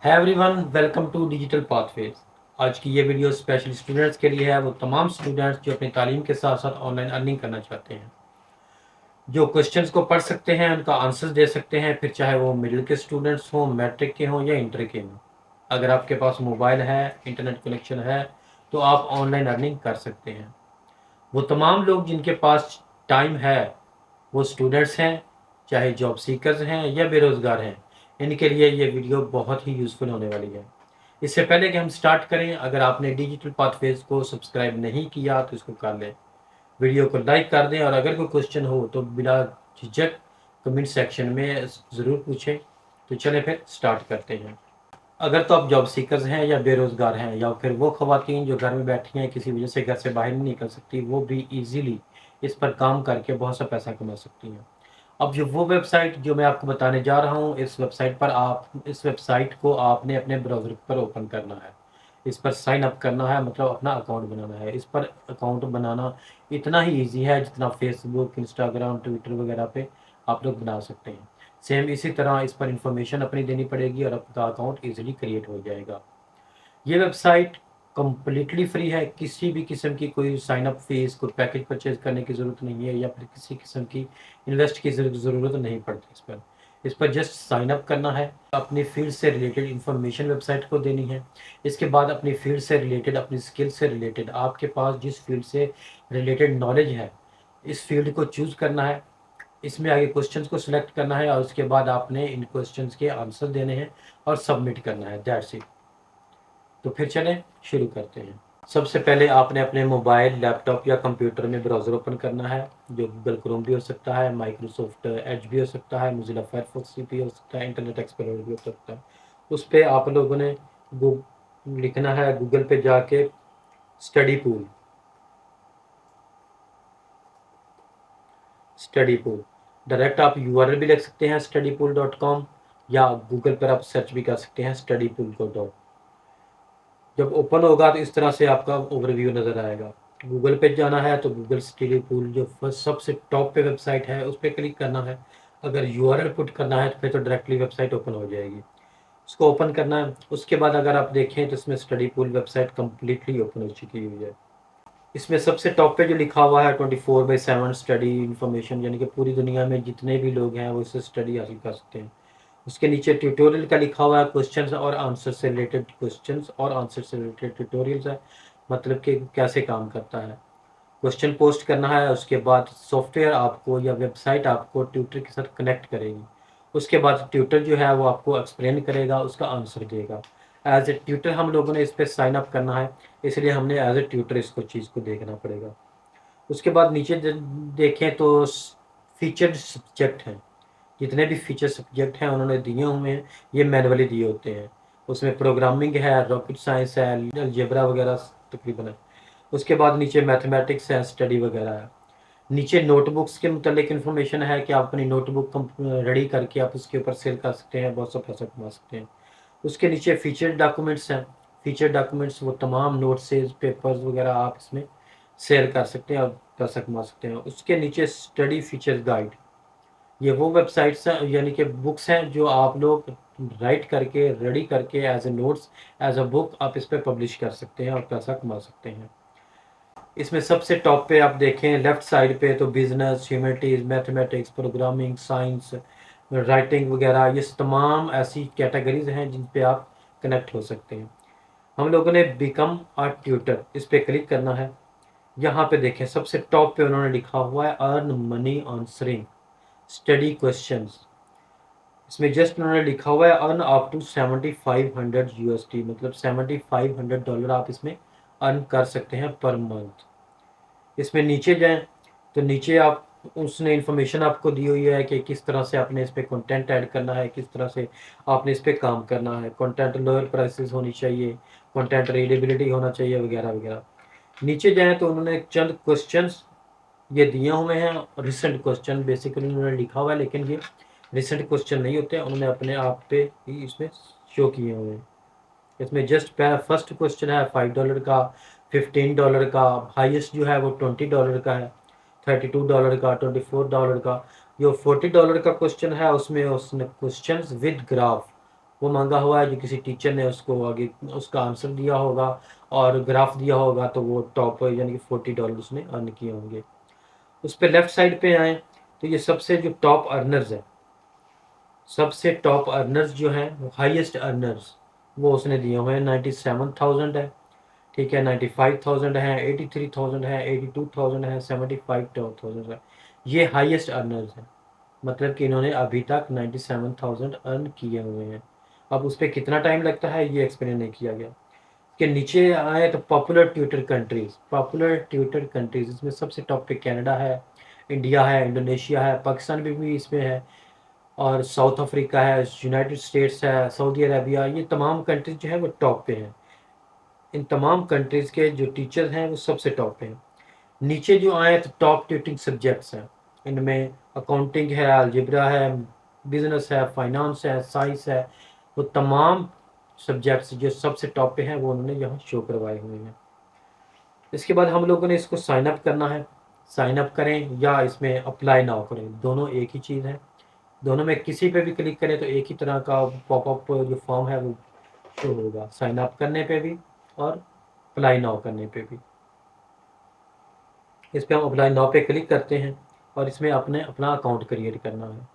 है everyone, welcome to digital pathways. आज की ये वीडियो स्पेशली स्टूडेंट्स के लिए है। वो तमाम स्टूडेंट्स जो अपनी तालीम के साथ साथ ऑनलाइन अर्निंग करना चाहते हैं, जो क्वेश्चंस को पढ़ सकते हैं, उनका आंसर्स दे सकते हैं, फिर चाहे वो मिडिल के स्टूडेंट्स हों, मैट्रिक के हों या इंटर के हों। अगर आपके पास मोबाइल है, इंटरनेट कनेक्शन है, तो आप ऑनलाइन अर्निंग कर सकते हैं। वो तमाम लोग जिनके पास टाइम है, वो स्टूडेंट्स हैं, चाहे जॉब सीकर्स हैं या बेरोज़गार हैं, इनके लिए ये वीडियो बहुत ही यूज़फुल होने वाली है। इससे पहले कि हम स्टार्ट करें, अगर आपने डिजिटल पाथवेज को सब्सक्राइब नहीं किया तो इसको कर लें, वीडियो को लाइक कर दें और अगर कोई क्वेश्चन हो तो बिना झिझक कमेंट सेक्शन में ज़रूर पूछें। तो चलें फिर स्टार्ट करते हैं। अगर तो आप जॉब सीकर्स हैं या बेरोज़गार हैं या फिर वो ख़वातीन जो घर में बैठी हैं, किसी वजह से घर से बाहर नहीं निकल सकती, वो भी ईज़िली इस पर काम करके बहुत सा पैसा कमा सकती हैं। अब जो वो वेबसाइट जो मैं आपको बताने जा रहा हूँ, इस वेबसाइट को आपने अपने ब्राउज़र पर ओपन करना है। इस पर साइन अप करना है, मतलब अपना अकाउंट बनाना है। इस पर अकाउंट बनाना इतना ही ईज़ी है जितना फ़ेसबुक, इंस्टाग्राम, ट्विटर वगैरह पे आप लोग बना सकते हैं। सेम इसी तरह इस पर इंफॉर्मेशन अपनी देनी पड़ेगी और आपका अकाउंट ईज़िली क्रिएट हो जाएगा। ये वेबसाइट कंप्लीटली फ्री है। किसी भी किस्म की कोई साइन अप फीस, कोई पैकेज परचेज़ करने की ज़रूरत नहीं है या फिर किसी किस्म की इन्वेस्ट की ज़रूरत नहीं पड़ती इस पर। इस पर जस्ट साइन अप करना है, अपनी फ़ील्ड से रिलेटेड इन्फॉर्मेशन वेबसाइट को देनी है। इसके बाद अपनी फ़ील्ड से रिलेटेड, अपनी स्किल से रिलेटेड, आपके पास जिस फ़ील्ड से रिलेटेड नॉलेज है, इस फ़ील्ड को चूज़ करना है। इसमें आगे क्वेश्चंस को सिलेक्ट करना है और उसके बाद आपने इन क्वेश्चंस के आंसर देने हैं और सबमिट करना है, दैट्स इट। तो फिर चलें शुरू करते हैं। सबसे पहले आपने अपने मोबाइल, लैपटॉप या कंप्यूटर में ब्राउज़र ओपन करना है, जो गूगल क्रोम भी हो सकता है, माइक्रोसॉफ्ट एज भी हो सकता है, मोज़िला फायरफॉक्स भी हो सकता है, इंटरनेट एक्सप्लोरर भी हो सकता है। उस पे आप लोगों ने लिखना है गूगल पे जाके study pool. Study pool direct आप यूआरएल भी लिख सकते हैं studypool.com, या गूगल पर आप सर्च भी कर सकते हैं स्टडी पूल को। जब ओपन होगा तो इस तरह से आपका ओवरव्यू नज़र आएगा। गूगल पे जाना है तो गूगल स्टडी पूल जो फर्स्ट सबसे टॉप पे वेबसाइट है, उस पर क्लिक करना है। अगर यूआरएल पुट करना है तो फिर तो डायरेक्टली वेबसाइट ओपन हो जाएगी। उसको ओपन करना है। उसके बाद अगर आप देखें तो इसमें study pool website completely open हो चुकी हुई है। इसमें सबसे टॉप पे जो लिखा हुआ है 24/7 स्टडी इन्फॉर्मेशन, यानी कि पूरी दुनिया में जितने भी लोग हैं वो इससे स्टडी हासिल कर सकते हैं। उसके नीचे ट्यूटोरियल का लिखा हुआ है, क्वेश्चंस और आंसर से रिलेटेड क्वेश्चंस और आंसर से रिलेटेड ट्यूटोरियल्स है, मतलब कि कैसे काम करता है। क्वेश्चन पोस्ट करना है, उसके बाद सॉफ्टवेयर आपको या वेबसाइट आपको ट्यूटर के साथ कनेक्ट करेगी। उसके बाद ट्यूटर जो है वो आपको एक्सप्लेन करेगा, उसका आंसर देगा। एज ए ट्यूटर हम लोगों ने इस पर साइन अप करना है, इसलिए हमने एज ए ट्यूटर इसको चीज़ को देखना पड़ेगा। उसके बाद नीचे देखें तो फीचर्ड सब्जेक्ट हैं। जितने भी फीचर सब्जेक्ट हैं उन्होंने दिए हुए हैं, ये मैनुअली दिए होते हैं। उसमें प्रोग्रामिंग है, रॉकेट साइंस है, अलजेब्रा वगैरह तकरीबन है। उसके बाद नीचे मैथमेटिक्स है, स्टडी वगैरह है। नीचे नोटबुक्स के मुतालिक इन्फॉर्मेशन है कि आप अपनी नोटबुक रेडी करके आप उसके ऊपर सेल कर सकते हैं, बहुत सा पैसा कमा सकते हैं। उसके नीचे फीचर डॉक्यूमेंट्स हैं। फीचर डॉक्यूमेंट्स वो तमाम नोट्सेज, पेपर्स वगैरह आप इसमें शेयर कर सकते हैं और पैसा कमा सकते हैं। उसके नीचे स्टडी फीचर गाइड, ये वो वेबसाइट्स हैं, यानी कि बुक्स हैं जो आप लोग राइट करके, रेडी करके as a notes, as a book आप इस पर पब्लिश कर सकते हैं और पैसा कमा सकते हैं। इसमें सबसे टॉप पे आप देखें लेफ्ट साइड पे तो business, humanities, mathematics, programming, science, writing वगैरह, ये तमाम ऐसी कैटेगरीज हैं जिन पे आप कनेक्ट हो सकते हैं। हम लोगों ने बिकम अ ट्यूटर इस पर क्लिक करना है। यहाँ पे देखें सबसे टॉप पे उन्होंने लिखा हुआ है earn money answering study questions. इसमें जस्ट उन्होंने लिखा हुआ है अर्न अप टू 7500 यूएसडी, मतलब $7500 आप इसमें अर्न कर सकते हैं पर मंथ। इसमें नीचे जाएं तो नीचे आप, उसने इन्फॉर्मेशन आपको दी हुई है कि किस तरह से आपने इस पर कंटेंट ऐड करना है, किस तरह से आपने इस पर काम करना है। कंटेंट लोअर प्राइसेस होनी चाहिए, कंटेंट रीडेबिलिटी होना चाहिए वगैरह वगैरह। नीचे जाएं तो उन्होंने चंद क्वेश्चंस ये दिए हुए हैं, रिसेंट क्वेश्चन बेसिकली उन्होंने लिखा हुआ है, लेकिन ये रिसेंट क्वेश्चन नहीं होते, उन्होंने अपने आप पे ही इसमें शो किए हुए हैं। इसमें जस्ट फर्स्ट क्वेश्चन है $5 का, $15 का, हाईएस्ट जो है वो $20 का है, $32 का, $24 का। जो $40 का क्वेश्चन है उसमें उसने क्वेश्चंस विद ग्राफ वो मांगा हुआ है, जो किसी टीचर ने उसको आगे उसका आंसर दिया होगा और ग्राफ दिया होगा, तो वो टॉप यानी कि $40 उसने अर्न किए होंगे। उस पर लेफ्ट साइड पे आए तो ये सबसे जो टॉप अर्नर्स है, सबसे टॉप अर्नर्स जो हैं, वो हाईएस्ट अर्नर्स, वो उसने दिए हुए हैं। 97,000 है, ठीक है, 95,000 है, 83,000 है, 82,000 है, 75,000 है। ये हाईएस्ट अर्नर्स हैं, मतलब कि इन्होंने अभी तक 97,000 अर्न किए हुए हैं। अब उस पर कितना टाइम लगता है ये एक्सप्लेन नहीं किया गया। के नीचे आए तो popular Twitter countries, popular Twitter countries, इसमें सबसे टॉप पे कनाडा है, इंडिया है, इंडोनेशिया है, पाकिस्तान भी इसमें है, और साउथ अफ्रीका है, यूनाइटेड स्टेट्स है, सऊदी अरेबिया, ये तमाम कंट्रीज जो है वो टॉप पे हैं। इन तमाम कंट्रीज़ के जो टीचर्स हैं वो सबसे टॉप पे हैं। नीचे जो आए तो टॉप ट्यूटिंग सब्जेक्ट्स हैं, इनमें अकाउंटिंग है, अलजेब्रा है, बिजनेस है, फाइनेंस है, साइंस है, वो तमाम सब्जेक्ट्स जो सबसे टॉप पे हैं वो उन्होंने यहाँ शो करवाए हुए हैं। इसके बाद हम लोगों ने इसको साइन अप करना है। साइन अप करें या इसमें अप्लाई नाउ करें, दोनों एक ही चीज़ है। दोनों में किसी पे भी क्लिक करें तो एक ही तरह का पॉपअप जो फॉर्म है वो शो होगा, साइन अप करने पे भी और अप्लाई नाउ करने पे भी। इस पे हम अप्लाई नाउ पे क्लिक करते हैं और इसमें अपने अपना अकाउंट क्रिएट करना है।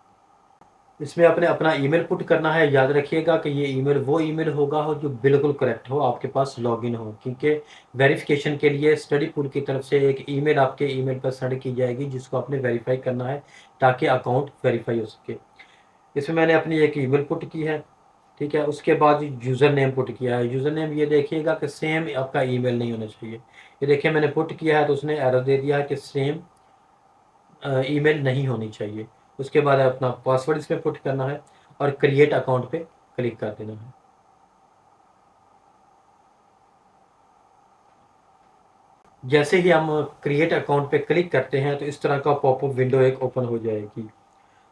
इसमें अपने अपना ईमेल पुट करना है। याद रखिएगा कि ये ईमेल वो ईमेल होगा हो जो बिल्कुल करेक्ट हो, आपके पास लॉगिन हो, क्योंकि वेरिफिकेशन के लिए स्टडी पूल की तरफ से एक ईमेल आपके ईमेल पर सेंड की जाएगी जिसको आपने वेरीफाई करना है ताकि अकाउंट वेरीफाई हो सके। इसमें मैंने अपनी एक ईमेल पुट की है, ठीक है। उसके बाद यूज़र नेम पुट किया है। यूज़र नेम ये देखिएगा कि सेम आपका ईमेल नहीं होना चाहिए। ये देखिए मैंने पुट किया है तो उसने एरर दे दिया है कि सेम ईमेल नहीं होनी चाहिए। उसके बाद अपना पासवर्ड इसमें पुट करना है और क्रिएट अकाउंट पे क्लिक कर देना है। जैसे ही हम क्रिएट अकाउंट पे क्लिक करते हैं तो इस तरह का पॉपअप विंडो एक ओपन हो जाएगी।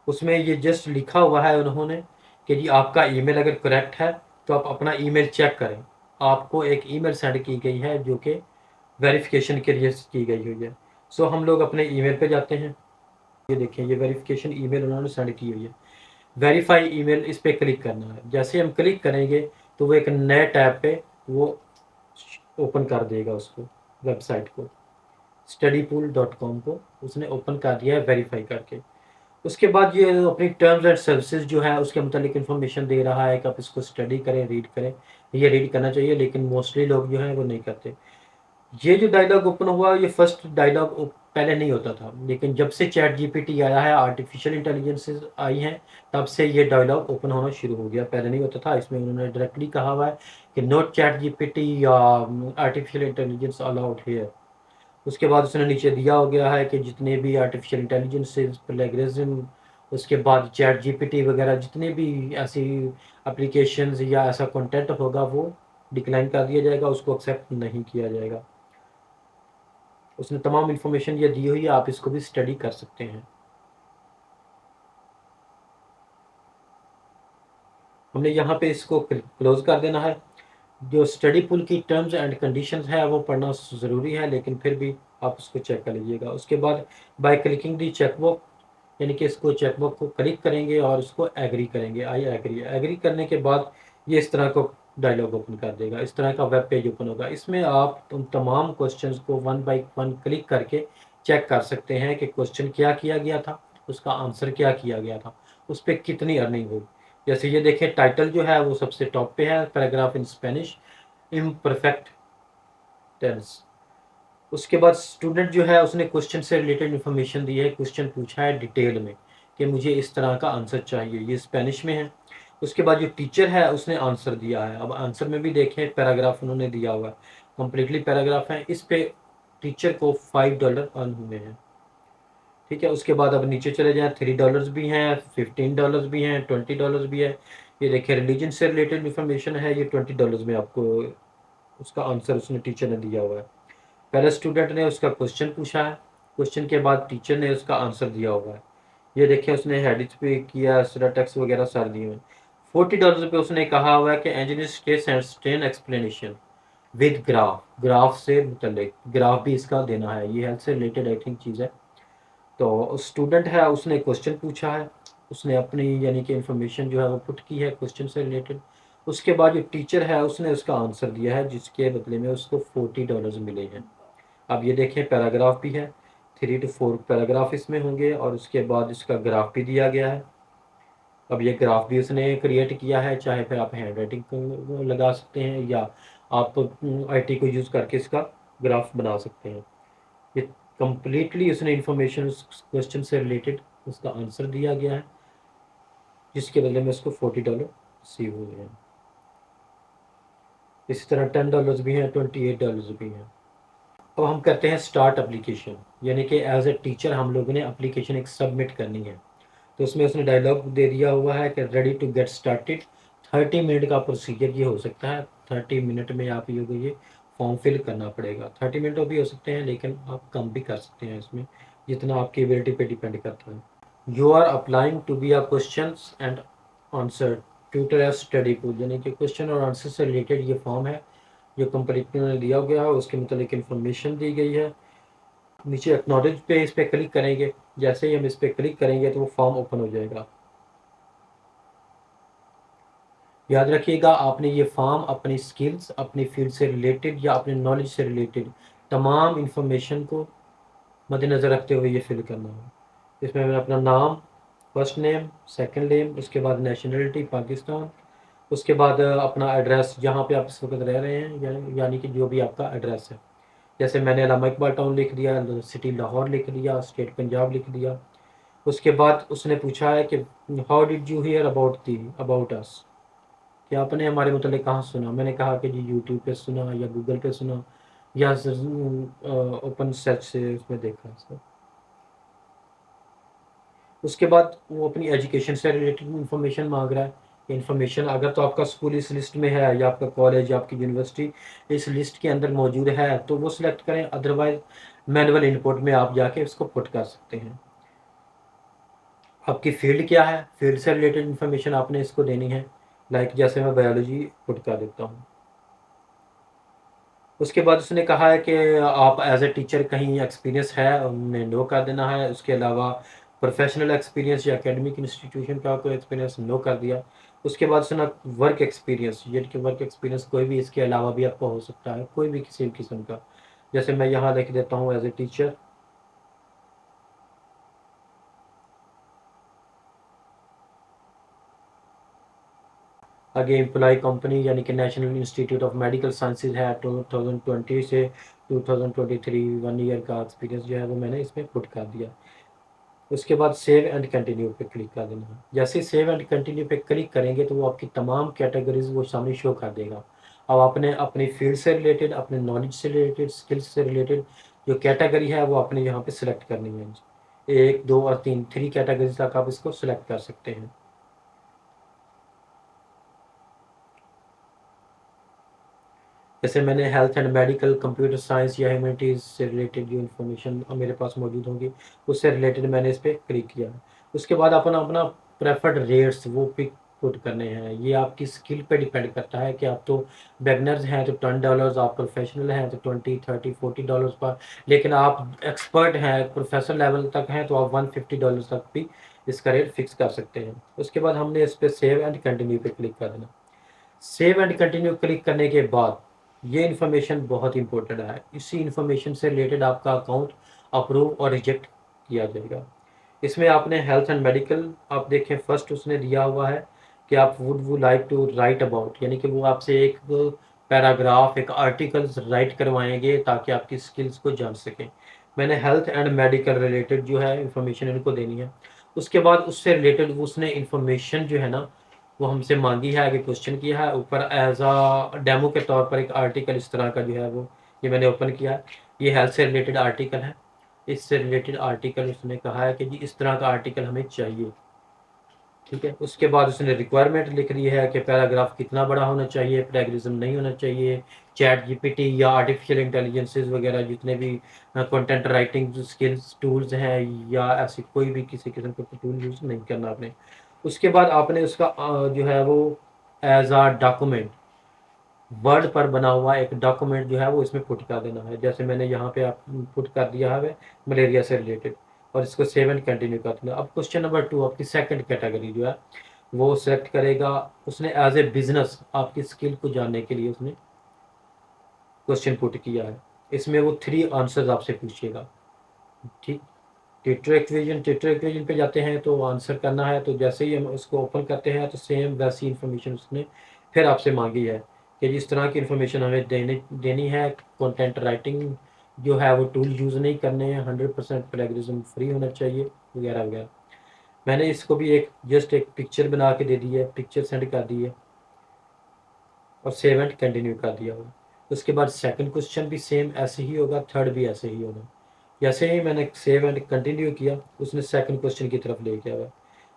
उसमें ये जस्ट लिखा हुआ है उन्होंने कि जी आपका ईमेल अगर करेक्ट है तो आप अपना ईमेल चेक करें। आपको एक ईमेल सेंड की गई है जो कि वेरिफिकेशन के लिए की गई हुई है। सो हम लोग अपने ईमेल पे जाते हैं। ये देखें, ये वेरिफिकेशन ईमेल उन्होंने सेंड की हुई है। वेरीफाई ईमेल, इस पे क्लिक करना है। जैसे हम क्लिक करेंगे तो वो एक नए टैब पे वो ओपन कर देगा उसको, वेबसाइट को, studypool.com को उसने ओपन कर दिया है वेरीफाई करके। उसके बाद ये अपनी टर्म्स एंड सर्विसेज जो है उसके मतलब इन्फॉर्मेशन दे रहा है कि आप इसको स्टडी करें, रीड करें। ये रीड करना चाहिए लेकिन मोस्टली लोग जो हैं वो नहीं करते। ये जो डायलॉग ओपन हुआ ये फर्स्ट डायलॉग पहले नहीं होता था, लेकिन जब से चैट जीपीटी आया है, आर्टिफिशियल इंटेलिजेंसेस आई हैं, तब से ये डायलॉग ओपन होना शुरू हो गया। पहले नहीं होता था। इसमें उन्होंने डायरेक्टली कहा हुआ है कि नोट चैट जीपीटी या आर्टिफिशियल इंटेलिजेंस अलाउड हियर। उसके बाद उसने नीचे दिया हो गया है कि जितने भी आर्टिफिशियल इंटेलिजेंसेस, प्लेगरिज्म, उसके बाद चैट जीपीटी वगैरह जितने भी ऐसी एप्लीकेशंस या ऐसा कंटेंट होगा वो डिक्लाइन कर दिया जाएगा, उसको एक्सेप्ट नहीं किया जाएगा। उसने तमाम इन्फॉर्मेशन ये दी हुई है, आप इसको भी स्टडी कर सकते हैं। हमने यहाँ पे इसको क्लोज कर देना है। जो स्टडी पुल की टर्म्स एंड कंडीशंस है वो पढ़ना ज़रूरी है, लेकिन फिर भी आप उसको चेक कर लीजिएगा। उसके बाद बाय क्लिकिंग दी चेकबॉक्स, यानी कि इसको चेकबॉक्स को क्लिक करेंगे और इसको एग्री करेंगे, आई एग्री। एग्री करने के बाद ये इस तरह को डायलॉग ओपन कर देगा, इस तरह का वेब पेज ओपन होगा। इसमें आप उन तमाम क्वेश्चंस को वन बाय वन क्लिक करके चेक कर सकते हैं कि क्वेश्चन क्या किया गया था, उसका आंसर क्या किया गया था, उस पर कितनी अर्निंग होगी। जैसे ये देखें, टाइटल जो है वो सबसे टॉप पे है, paragraph in Spanish, imperfect tense. उसके बाद स्टूडेंट जो है उसने क्वेश्चन से रिलेटेड इन्फॉर्मेशन दी है, क्वेश्चन पूछा है डिटेल में कि मुझे इस तरह का आंसर चाहिए, ये स्पेनिश में है। उसके बाद जो टीचर है उसने आंसर दिया है। अब आंसर में भी देखें, पैराग्राफ उन्होंने दिया हुआ है, कम्प्लीटली पैराग्राफ है। इस पे टीचर को $5 अर्न हुए हैं, ठीक है। उसके बाद अब नीचे चले जाएं, $3 भी हैं, $15 भी हैं, $20 भी है। ये देखिए रिलीजन से रिलेटेड इन्फॉर्मेशन है, ये $20 में आपको उसका आंसर उसने टीचर ने दिया हुआ है। पहले स्टूडेंट ने उसका क्वेश्चन पूछा है, क्वेश्चन के बाद टीचर ने उसका आंसर दिया हुआ है। ये देखिए उसने हेडिंग्स पे किया, टेक्स्ट वगैरह सारे दिए हुए हैं। $40 पे उसने कहा हुआ है कि engineer stress and strain explanation with graph, graph से मुतल्लिक ग्राफ भी इसका देना है। ये हेल्थ से रिलेटेड आई थिंक चीज़ है। तो स्टूडेंट है उसने क्वेश्चन पूछा है, उसने अपनी यानी कि इन्फॉर्मेशन जो है वो पुट की है क्वेश्चन से रिलेटेड। उसके बाद जो टीचर है उसने उसका आंसर दिया है, जिसके बदले में उसको $40 मिले हैं। अब ये देखें, पैराग्राफ भी है, 3 to 4 पैराग्राफ इसमें होंगे, और उसके बाद इसका ग्राफ भी दिया गया है। अब ये ग्राफ भी उसने क्रिएट किया है, चाहे फिर आप हैंड राइटिंग लगा सकते हैं, या आप आईटी को यूज़ करके इसका ग्राफ बना सकते हैं। ये कंप्लीटली उसने इंफॉर्मेशन उस क्वेश्चन से रिलेटेड उसका आंसर दिया गया है, जिसके बदले में उसको $40 रिसीव हुए हैं। इसी तरह $10 भी हैं, $28 भी हैं। अब हम करते हैं स्टार्ट एप्लीकेशन, यानी कि एज ए टीचर हम लोगों ने एप्लीकेशन एक सबमिट करनी है। तो उसमें उसने डायलॉग दे दिया हुआ है कि ready to get started. 30 minute का प्रोसीजर ये हो सकता है, 30 मिनट में आप ये फॉर्म फिल करना पड़ेगा। 30 मिनट भी हो सकते हैं, लेकिन आप कम भी कर सकते हैं इसमें, जितना आपकी एबिलिटी पे डिपेंड करता है। You are applying to be a question and answer tutor as study pool, यानी कि क्वेश्चन और आंसर से रिलेटेड ये फॉर्म है जो कंपनी ने दिया गया है, उसके मतलब इन्फॉर्मेशन दी गई है। नीचे एक्नॉलेज पे इस पर क्लिक करेंगे, जैसे ही हम इस पर क्लिक करेंगे तो वो फॉर्म ओपन हो जाएगा। याद रखिएगा, आपने ये फॉर्म अपनी स्किल्स, अपनी फील्ड से रिलेटेड या अपने नॉलेज से रिलेटेड तमाम इंफॉर्मेशन को मद्देनज़र रखते हुए ये फिल करना है। इसमें मैं अपना नाम, फर्स्ट नेम, सेकंड नेम, उसके बाद नेशनलिटी पाकिस्तान, उसके बाद अपना एड्रेस जहाँ पे आप इस वक्त रह रहे हैं, यानी कि जो भी आपका एड्रेस है। जैसे मैंने अल्लामा इकबाल टाउन लिख दिया, सिटी लाहौर लिख दिया, स्टेट पंजाब लिख दिया। उसके बाद उसने पूछा है कि how did you here about us, कि आपने हमारे मतलब कहाँ सुना। मैंने कहा कि जी यूट्यूब पे सुना, या गूगल पे सुना, या ओपन सर्च से उसमें देखा सर। उसके बाद वो अपनी एजुकेशन से रिलेटेड इंफॉर्मेशन मांग रहा है। इंफॉर्मेशन अगर तो आपका स्कूल इस लिस्ट में है, या आपका कॉलेज या आपकी यूनिवर्सिटी इस लिस्ट के अंदर मौजूद है, तो वो सिलेक्ट करें, अदरवाइज मैनुअल इनपुट में आप जाके इसको पुट कर सकते हैं। आपकी फील्ड क्या है, फील्ड से रिलेटेड इंफॉर्मेशन आपने इसको देनी है। लाइक जैसे मैं बायोलॉजी पुट कर देता हूँ। उसके बाद उसने कहा है कि आप एज ए टीचर कहीं एक्सपीरियंस है, उन्हें नो कर देना है। उसके अलावा प्रोफेशनल एक्सपीरियंस या एकेडमिक इंस्टीट्यूशन का कोई एक्सपीरियंस नो कर दिया। उसके बाद उसने वर्क एक्सपीरियंस, ये कि वर्क एक्सपीरियंस कोई भी इसके अलावा भी आपका हो सकता है, कोई भी किसी भी किस्म का। जैसे मैं यहाँ लिख देता हूँ एज ए टीचर। आगे एम्प्लॉय कंपनी, यानी कि national institute of medical sciences है, 2020 से 2023 1 ईयर का एक्सपीरियंस जो है वो मैंने इसमें पुट कर दिया। उसके बाद सेव एंड कंटिन्यू पे क्लिक कर देना है। जैसे सेव एंड कंटिन्यू पे क्लिक करेंगे तो वो आपकी तमाम कैटेगरीज वो सामने शो कर देगा। अब आपने अपनी फील्ड से रिलेटेड, अपने नॉलेज से रिलेटेड, स्किल्स से रिलेटेड जो कैटेगरी है वो आपने यहाँ पे सिलेक्ट करनी है। 1 2 और 3 कैटेगरीज तक आप इसको सिलेक्ट कर सकते हैं। जैसे मैंने health and medical, computer science या ह्यूमैनिटीज़ से रिलेटेड जो इन्फॉर्मेशन मेरे पास मौजूद होंगी उससे रिलेटेड मैंने इस पर क्लिक किया है। उसके बाद अपना अपना प्रेफर्ड रेट्स वो पिक पुट करने हैं। ये आपकी स्किल पे डिपेंड करता है कि आप तो बिगनर्स हैं तो $10, आप प्रोफेशनल हैं तो 20 30 40 डॉलर्स पर, लेकिन आप एक्सपर्ट हैं, प्रोफेसर लेवल तक हैं, तो आप $150 तक भी इसका रेट फिक्स कर सकते हैं। उसके बाद हमने इस पर सेव एंड कंटिन्यू पे क्लिक कर देना। सेव एंड कंटिन्यू क्लिक करने के बाद ये इन्फॉर्मेशन बहुत इंपॉर्टेंट है, इसी इन्फॉर्मेशन से रिलेटेड आपका अकाउंट अप्रूव और रिजेक्ट किया जाएगा। इसमें आपने हेल्थ एंड मेडिकल, आप देखें फर्स्ट उसने दिया हुआ है कि आप would you like to write about, यानी कि वो आपसे एक पैराग्राफ, एक आर्टिकल राइट करवाएंगे ताकि आपकी स्किल्स को जान सकें। मैंने हेल्थ एंड मेडिकल रिलेटेड जो है इंफॉर्मेशन इनको देनी है। उसके बाद उससे रिलेटेड उसने इंफॉर्मेशन जो है ना वो हमसे मांगी है, आगे क्वेश्चन किया है, ऊपर एज अ डेमो के तौर पर एक आर्टिकल इस तरह का जो है वो ये मैंने ओपन किया है। ये हेल्थ से रिलेटेड आर्टिकल है। इससे रिलेटेड आर्टिकल उसने कहा है कि जी इस तरह का आर्टिकल हमें चाहिए। ठीक है, उसके बाद उसने रिक्वायरमेंट लिख दी है कि पैराग्राफ कितना बड़ा होना चाहिए, प्लेगरिज्म नहीं होना चाहिए, चैट जीपीटी या आर्टिफिशियल इंटेलिजेंसेस वगैरह जितने भी कंटेंट राइटिंग स्किल्स टूल्स हैं, या ऐसी कोई भी किसी किस्म का टूल यूज़ नहीं करना आपने। उसके बाद आपने उसका जो है वो एज आ डॉक्यूमेंट, वर्ड पर बना हुआ एक डॉक्यूमेंट जो है वो इसमें पुट कर देना है। जैसे मैंने यहाँ पे आप पुट कर दिया है मलेरिया से रिलेटेड। और इसको सेव एंड कंटिन्यू कर देना। अब क्वेश्चन नंबर 2 आपकी सेकंड कैटेगरी जो है वो सेलेक्ट करेगा। उसने एज ए बिजनेस आपकी स्किल को जानने के लिए उसने क्वेश्चन पुट किया है। इसमें वो 3 आंसर्स आपसे पूछेगा। ठीक, टेट्रा इक्वेशन पे जाते हैं तो आंसर करना है। तो जैसे ही हम उसको ओपन करते हैं तो सेम वैसी इन्फॉर्मेशन उसने फिर आपसे मांगी है कि जिस तरह की इन्फॉर्मेशन हमें देनी है। कंटेंट राइटिंग जो है वो टूल यूज़ नहीं करने हैं, 100% प्लेगरिज्म फ्री होना चाहिए, वगैरह वगैरह। मैंने इसको भी जस्ट एक पिक्चर बना के दे दी है, पिक्चर सेंड कर दी है और सेव एंड कंटिन्यू कर दिया हुआ। उसके बाद सेकंड क्वेश्चन भी सेम ऐसे ही होगा, थर्ड भी ऐसे ही होगा। जैसे ही मैंने सेव एंड कंटिन्यू किया उसने सेकंड क्वेश्चन की तरफ ले गया हुआ।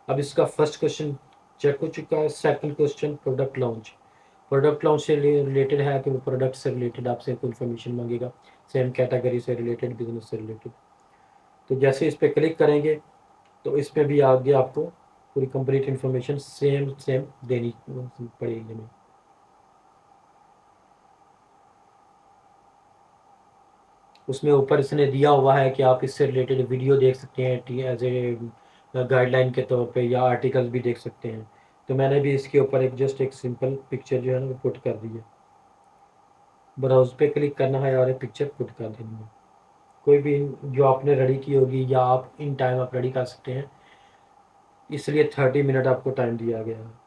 अब इसका फर्स्ट क्वेश्चन चेक हो चुका है। सेकंड क्वेश्चन प्रोडक्ट लॉन्च से रिलेटेड है कि वो प्रोडक्ट से रिलेटेड आपसे कोई इन्फॉर्मेशन मांगेगा, सेम कैटेगरी से रिलेटेड, बिजनेस से रिलेटेड। तो जैसे इस पर क्लिक करेंगे तो इसमें भी आगे आपको पूरी कंप्लीट इन्फॉर्मेशन सेम सेम देनी पड़ेगी हमें। उसमें ऊपर इसने दिया हुआ है कि आप इससे रिलेटेड वीडियो देख सकते हैं एज ए गाइडलाइन के तौर पे, या आर्टिकल्स भी देख सकते हैं। तो मैंने भी इसके ऊपर जस्ट एक सिंपल पिक्चर जो है ना वो पुट कर दी है। ब्राउज पे क्लिक करना है और एक पिक्चर पुट कर देनी है, कोई भी जो आपने रेडी की होगी, या आप इन टाइम आप रेडी कर सकते हैं। इसलिए 30 मिनट आपको टाइम दिया गया है।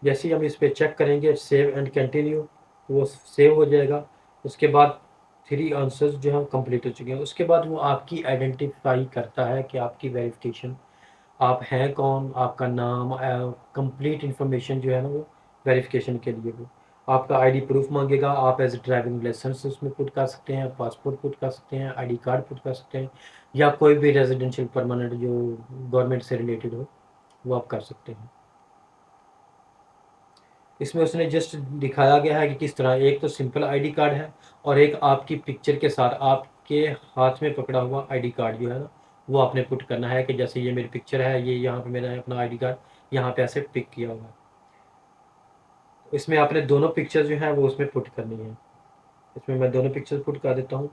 जैसे ही हम इस पर चेक करेंगे सेव एंड कंटिन्यू, वो सेव हो जाएगा। उसके बाद 3 आंसर्स जो हैं कंप्लीट हो चुके हैं। उसके बाद वो आपकी आइडेंटिफाई करता है कि आपकी वेरिफिकेशन, आप हैं कौन, आपका नाम, कंप्लीट इन्फॉर्मेशन जो है ना वो वेरिफिकेशन के लिए वो आपका आईडी प्रूफ मांगेगा। आप एज ड्राइविंग लाइसेंस उसमें पुट कर सकते हैं, पासपोर्ट पुट कर सकते हैं, आईडी कार्ड पुट कर सकते हैं, या कोई भी रेजिडेंशियल परमानेंट जो गवर्नमेंट से रिलेटेड हो वो आप कर सकते हैं। इसमें उसने जस्ट दिखाया गया है कि किस तरह, एक तो सिंपल आईडी कार्ड है और एक आपकी पिक्चर के साथ आपके हाथ में पकड़ा हुआ आईडी कार्ड जो है ना वो आपने पुट करना है। कि जैसे ये मेरी पिक्चर है, ये यहाँ पे मेरा अपना आईडी कार्ड यहाँ पे ऐसे पिक किया हुआ है। इसमें आपने दोनों पिक्चर जो है वो उसमें पुट करनी है। इसमें मैं दोनों पिक्चर पुट कर देता हूँ,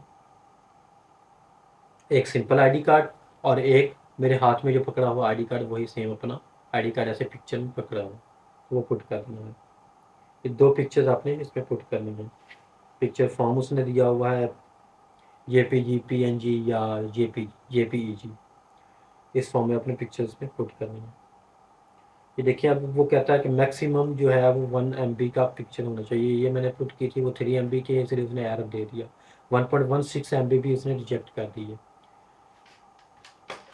एक सिंपल आईडी कार्ड और एक मेरे हाथ में जो पकड़ा हुआ आईडी कार्ड वही सेम अपना आईडी कार्ड ऐसे पिक्चर में पकड़ा हुआ, वो पुट करना है। ये 2 पिक्चर्स आपने इसमें पुट करनी है। पिक्चर फॉर्म उसने दिया हुआ है जेपीजी, पीएनजी या जेपीईजी, इस फॉर्म में अपने पिक्चर्स में पुट करनी है। ये देखिए अब वो कहता है कि मैक्सिमम जो है वो 1 MB का पिक्चर होना चाहिए। ये मैंने पुट की थी वो 3 MB की, इसलिए उसने एरर दे दिया। 1.16 MB भी उसने रिजेक्ट कर दी है।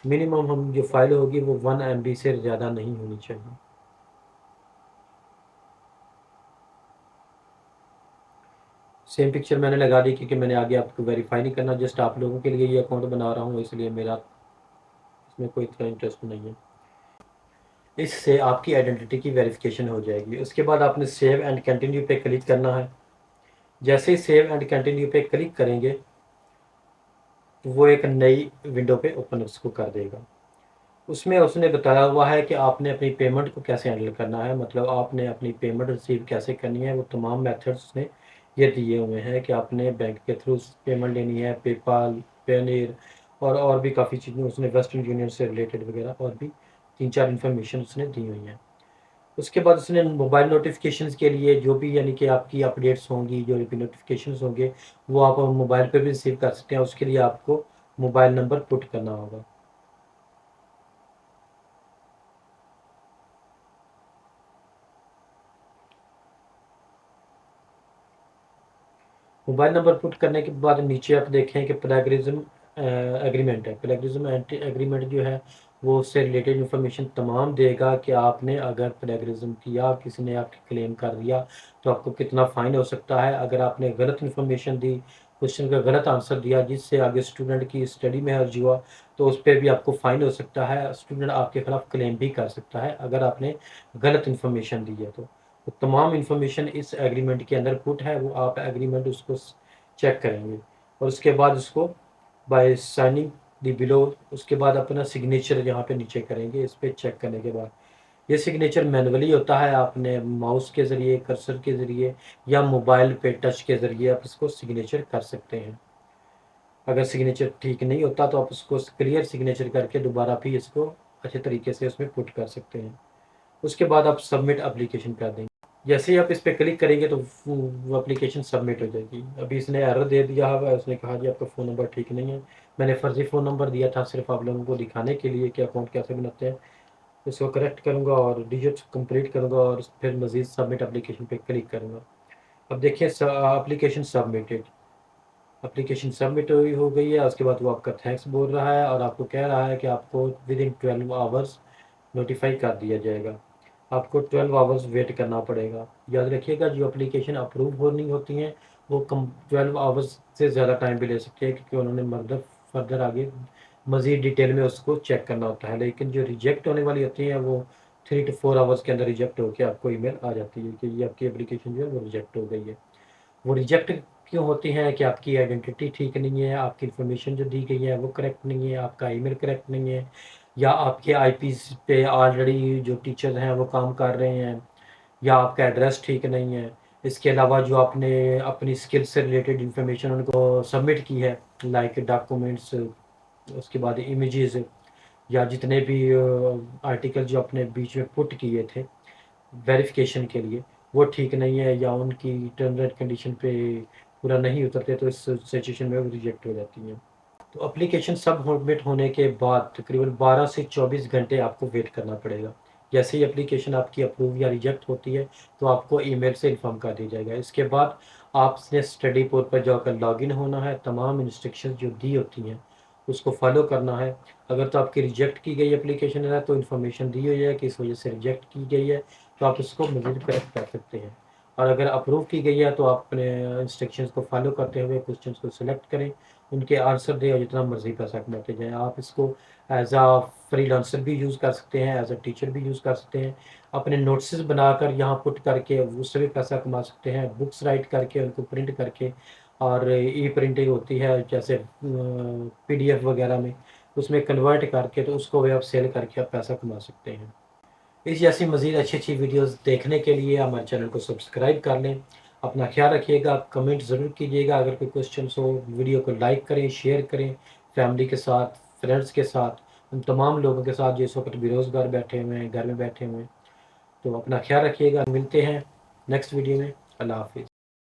मिनिमम हम जो फाइल होगी वो 1 MB से ज़्यादा नहीं होनी चाहिए। सेम पिक्चर मैंने लगा दी क्योंकि मैंने आगे आपको वेरीफाई नहीं करना, जस्ट आप लोगों के लिए ये अकाउंट बना रहा हूँ, इसलिए मेरा इसमें कोई इतना इंटरेस्ट नहीं है। इससे आपकी आइडेंटिटी की वेरिफिकेशन हो जाएगी। उसके बाद आपने सेव एंड कंटिन्यू पे क्लिक करना है। जैसे ही सेव एंड कंटिन्यू पे क्लिक करेंगे तो वो एक नई विंडो पे ओपन उसको कर देगा। उसमें उसने बताया हुआ है कि आपने अपनी पेमेंट को कैसे हैंडल करना है, मतलब आपने अपनी पेमेंट रिसीव कैसे करनी है। वो तमाम मेथड्स उसने ये दिए हुए हैं कि आपने बैंक के थ्रू पेमेंट लेनी है, पेपाल, पेनीर और भी काफ़ी चीज़ें उसने वेस्टर्न यूनियन से रिलेटेड वगैरह और भी 3-4 इन्फॉर्मेशन उसने दी हुई हैं। उसके बाद उसने मोबाइल नोटिफिकेशंस के लिए जो भी यानी कि आपकी अपडेट्स होंगी, जो भी नोटिफिकेशंस होंगे वो आप मोबाइल पे भी रिसीव कर सकते हैं। उसके लिए आपको मोबाइल नंबर पुट करना होगा। मोबाइल नंबर पुट करने के बाद नीचे आप देखें कि प्लेगरिज्म एग्रीमेंट है। प्लेगरिज्म एग्रीमेंट जो है वो उससे रिलेटेड इन्फॉर्मेशन तमाम देगा कि आपने अगर प्लेगरिज्म किया, किसी ने आपकी क्लेम कर दिया तो आपको कितना फ़ाइन हो सकता है। अगर आपने गलत इन्फॉर्मेशन दी, क्वेश्चन का गलत आंसर दिया जिससे आगे स्टूडेंट की स्टडी में हर्ज हुआ, तो उस पर भी आपको फ़ाइन हो सकता है। स्टूडेंट आपके खिलाफ क्लेम भी कर सकता है अगर आपने गलत इन्फॉर्मेशन दी है। तो तमाम इन्फॉर्मेशन इस एग्रीमेंट के अंदर पुट है। वो आप एग्रीमेंट उसको चेक करेंगे और उसके बाद उसको बाय साइनिंग दी बिलो, उसके बाद अपना सिग्नेचर यहाँ पे नीचे करेंगे। इस पर चेक करने के बाद ये सिग्नेचर मैनुअली होता है, आपने माउस के ज़रिए, कर्सर के ज़रिए या मोबाइल पे टच के ज़रिए आप इसको सिग्नेचर कर सकते हैं। अगर सिग्नेचर ठीक नहीं होता तो आप उसको क्लियर सिग्नेचर करके दोबारा भी इसको अच्छे तरीके से उसमें पुट कर सकते हैं। उसके बाद आप सबमिट एप्लीकेशन कर देंगे। जैसे ही आप इस पे क्लिक करेंगे तो वो एप्लीकेशन सबमिट हो जाएगी। अभी इसने एरर दे दिया है, उसने कहा जी आपका फ़ोन नंबर ठीक नहीं है। मैंने फ़र्ज़ी फ़ोन नंबर दिया था सिर्फ़ आप लोगों को दिखाने के लिए कि अकाउंट कैसे बनाते हैं। इसको करेक्ट करूँगा और डिजिट्स कंप्लीट करूँगा और फिर मज़ीद सबमिट एप्लीकेशन पे क्लिक करूँगा। अब देखिए एप्लीकेशन सबमिटेड, एप्लीकेशन सबमिट हो गई है। उसके बाद वो आपका थैंक्स बोल रहा है और आपको कह रहा है कि आपको विदिन 12 आवर्स नोटिफाई कर दिया जाएगा। आपको 12 आवर्स वेट करना पड़ेगा। याद रखिएगा जो एप्लीकेशन अप्रूव होनी होती हैं वो कम 12 आवर्स से ज़्यादा टाइम भी ले सकती है, क्योंकि उन्होंने फर्दर आगे मज़ीद डिटेल में उसको चेक करना होता है। लेकिन जो रिजेक्ट होने वाली होती हैं वो 3 to 4 आवर्स के अंदर रिजेक्ट होकर आपको ईमेल आ जाती है कि ये आपकी एप्लीकेशन जो है वो रिजेक्ट हो गई है। वो रिजेक्ट क्यों होती हैं कि आपकी आइडेंटिटी ठीक नहीं है, आपकी इन्फॉर्मेशन जो दी गई है वो करेक्ट नहीं है, आपका ईमेल करेक्ट नहीं है, या आपके आईपीस पे ऑलरेडी जो टीचर्स हैं वो काम कर रहे हैं, या आपका एड्रेस ठीक नहीं है। इसके अलावा जो आपने अपनी स्किल से रिलेटेड इन्फॉर्मेशन उनको सबमिट की है, लाइक डॉक्यूमेंट्स, उसके बाद इमेजेस, या जितने भी आर्टिकल जो आपने बीच में पुट किए थे वेरिफिकेशन के लिए, वो ठीक नहीं है या उनकी टर्म्स एंड कंडीशन पे पूरा नहीं उतरते, तो इस सिचुएशन में वो रिजेक्ट हो जाती हैं। तो एप्लीकेशन सबमिट होने के बाद तकरीबन 12 से 24 घंटे आपको वेट करना पड़ेगा। जैसे ही एप्लीकेशन आपकी अप्रूव या रिजेक्ट होती है तो आपको ईमेल से इन्फॉर्म कर दिया जाएगा। इसके बाद आपने स्टडी पोर्ट पर जाकर लॉगिन होना है, तमाम इंस्ट्रक्शंस जो दी होती हैं उसको फॉलो करना है। अगर तो आपकी रिजेक्ट की गई एप्लीकेशन है तो इन्फॉर्मेशन दी हुई है कि इस वजह से रिजेक्ट की गई है, तो आप इसको मज़ीद करेक्ट कर सकते हैं। और अगर अप्रूव की गई है तो आप अपने इंस्ट्रक्शंस को फॉलो करते हुए क्वेश्चंस को सिलेक्ट करें, उनके आंसर दें और जितना मर्ज़ी पैसा कमाते जाएँ। आप इसको एज़ अ फ्रीलांसर भी यूज़ कर सकते हैं, एज़ अ टीचर भी यूज़ कर सकते हैं। अपने नोट्सेस बनाकर यहाँ पुट करके उससे भी पैसा कमा सकते हैं। बुक्स राइट करके उनको प्रिंट करके, और ई प्रिंटिंग होती है जैसे पीडीएफ वगैरह में, उसमें कन्वर्ट करके तो उसको भी आप सेल करके आप पैसा कमा सकते हैं। इस जैसी मज़ीद अच्छी वीडियोज़ देखने के लिए हमारे चैनल को सब्सक्राइब कर लें। अपना ख्याल रखिएगा, कमेंट ज़रूर कीजिएगा। अगर कोई क्वेश्चन हो वीडियो को लाइक करें, शेयर करें फैमिली के साथ, फ्रेंड्स के साथ, उन तमाम लोगों के साथ जो इस वक्त बेरोज़गार बैठे हुए हैं, घर में बैठे हुए हैं। तो अपना ख्याल रखिएगा, मिलते हैं नेक्स्ट वीडियो में। अल्लाह हाफिज़।